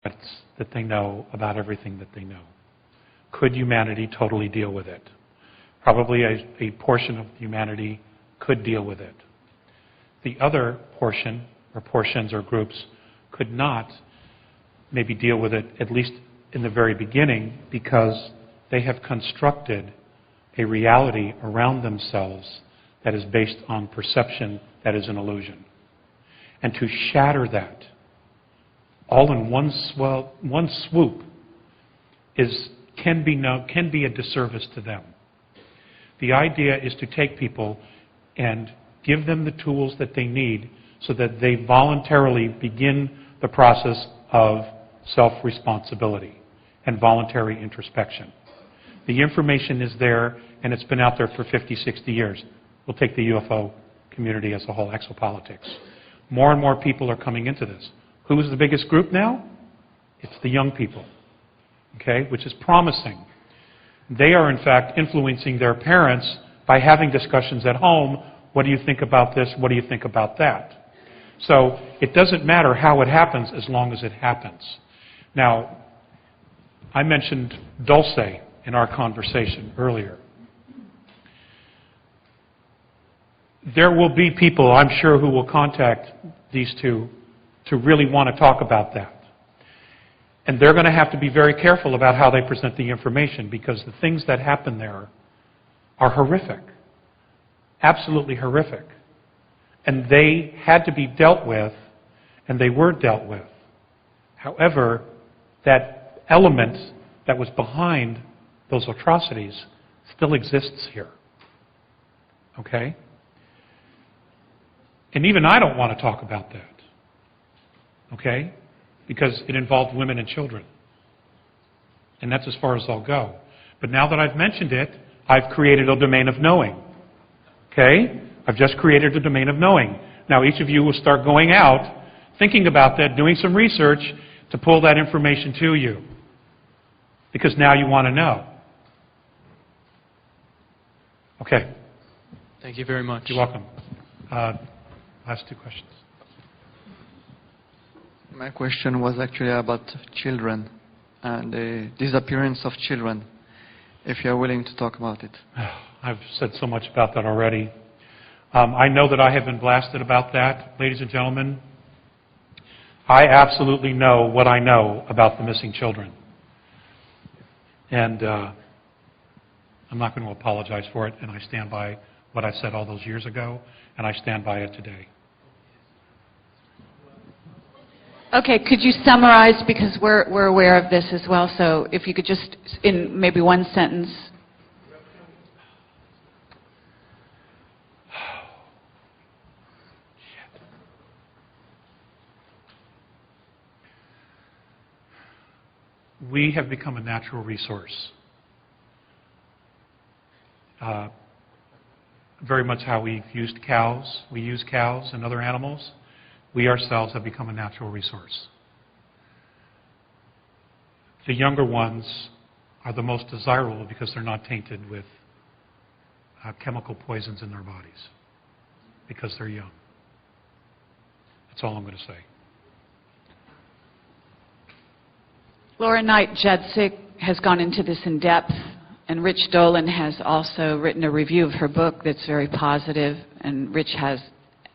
that they know about everything that they know. Could humanity totally deal with it? Probably a portion of humanity could deal with it. The other portion, or portions or groups, could not maybe deal with it, at least in the very beginning, because they have constructed a reality around themselves that is based on perception that is an illusion. And to shatter that all in one swoop can be a disservice to them. The idea is to take people and give them the tools that they need so that they voluntarily begin the process of self-responsibility and voluntary introspection. The information is there, and it's been out there for 50, 60 years. We'll take the UFO community as a whole, exopolitics. More and more people are coming into this. Who is the biggest group now? It's the young people, okay, which is promising. They are, in fact, influencing their parents by having discussions at home. What do you think about this? What do you think about that? So it doesn't matter how it happens as long as it happens. Now, I mentioned Dulce in our conversation earlier. There will be people, I'm sure, who will contact these two to really want to talk about that. And they're going to have to be very careful about how they present the information, because the things that happen there are horrific. Absolutely horrific. And they had to be dealt with, and they were dealt with. However, that element that was behind those atrocities still exists here. Okay? And even I don't want to talk about that. Okay? Because it involved women and children. And that's as far as I'll go. But now that I've mentioned it, I've created a domain of knowing. Okay? I've just created a domain of knowing. Now each of you will start going out, thinking about that, doing some research to pull that information to you. Because now you want to know. Okay. Thank you very much. You're welcome. Last two questions. My question was actually about children and the disappearance of children, if you're willing to talk about it. I've said so much about that already. I know that I have been blasted about that. Ladies and gentlemen, I absolutely know what I know about the missing children. And I'm not going to apologize for it, and I stand by what I said all those years ago, and I stand by it today. Okay, could you summarize, because we're aware of this as well, so if you could just, in maybe one sentence. We have become a natural resource. Very much how we've used cows. We use cows and other animals. We ourselves have become a natural resource. The younger ones are the most desirable because they're not tainted with chemical poisons in their bodies, because they're young. That's all I'm going to say. Laura Knight Judzik has gone into this in depth, and Rich Dolan has also written a review of her book that's very positive, and Rich has,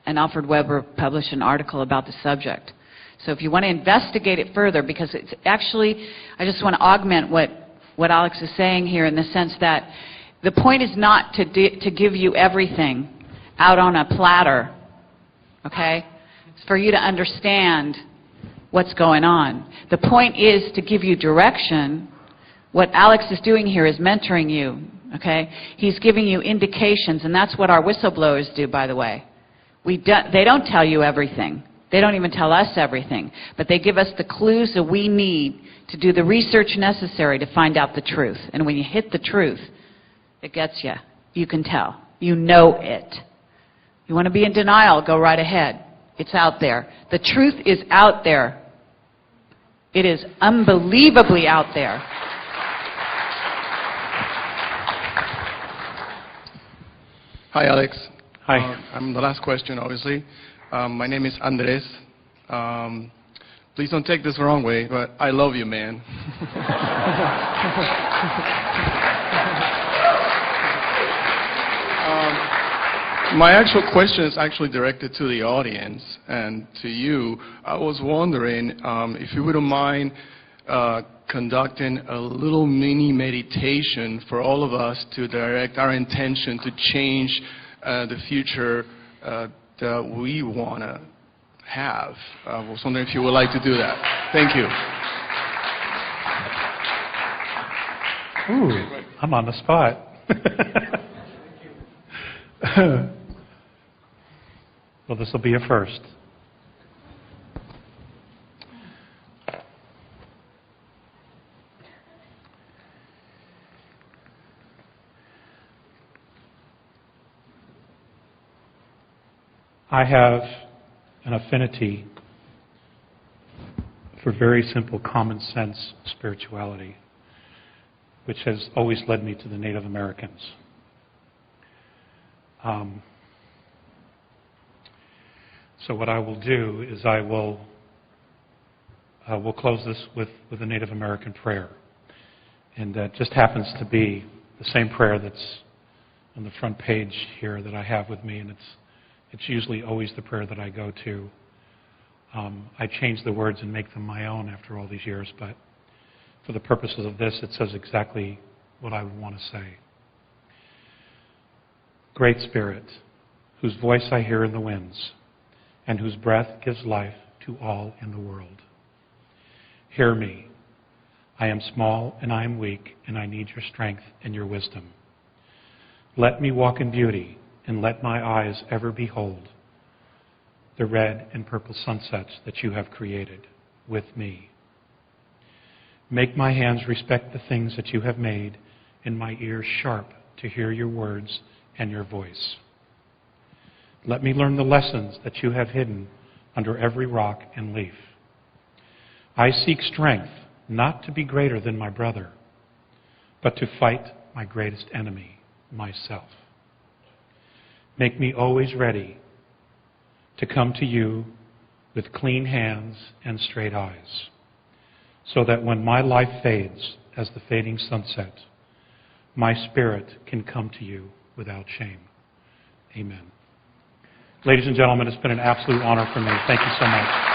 and Alfred Weber published an article about the subject. So if you want to investigate it further, because it's actually, I just want to augment what Alex is saying here, in the sense that the point is not to give you everything out on a platter, okay? It's for you to understand what's going on. The point is to give you direction. What Alex is doing here is mentoring you, okay? He's giving you indications, and that's what our whistleblowers do, by the way. They don't tell you everything. They don't even tell us everything. But they give us the clues that we need to do the research necessary to find out the truth. And when you hit the truth, it gets you. You can tell. You know it. You want to be in denial, go right ahead. It's out there. The truth is out there. It is unbelievably out there. Hi, Alex. Hi. I'm the last question, obviously. My name is Andres. please don't take this the wrong way, but I love you, man. My actual question is actually directed to the audience and to you. I was wondering if you wouldn't mind conducting a little mini meditation for all of us to direct our intention to change the future that we want to have. I was wondering if you would like to do that. Thank you. Ooh, I'm on the spot. Well, this will be a first. I have an affinity for very simple common sense spirituality, which has always led me to the Native Americans. So what I will do is we'll close this with a Native American prayer. And that just happens to be the same prayer that's on the front page here that I have with me, and it's usually always the prayer that I go to. I change the words and make them my own after all these years, but for the purposes of this, it says exactly what I would want to say. Great Spirit, whose voice I hear in the winds, and whose breath gives life to all in the world. Hear me. I am small and I am weak, and I need your strength and your wisdom. Let me walk in beauty, and let my eyes ever behold the red and purple sunsets that you have created with me. Make my hands respect the things that you have made, and my ears sharp to hear your words and your voice. Let me learn the lessons that you have hidden under every rock and leaf. I seek strength not to be greater than my brother, but to fight my greatest enemy, myself. Make me always ready to come to you with clean hands and straight eyes, so that when my life fades as the fading sunset, my spirit can come to you without shame. Amen. Ladies and gentlemen, it's been an absolute honor for me. Thank you so much.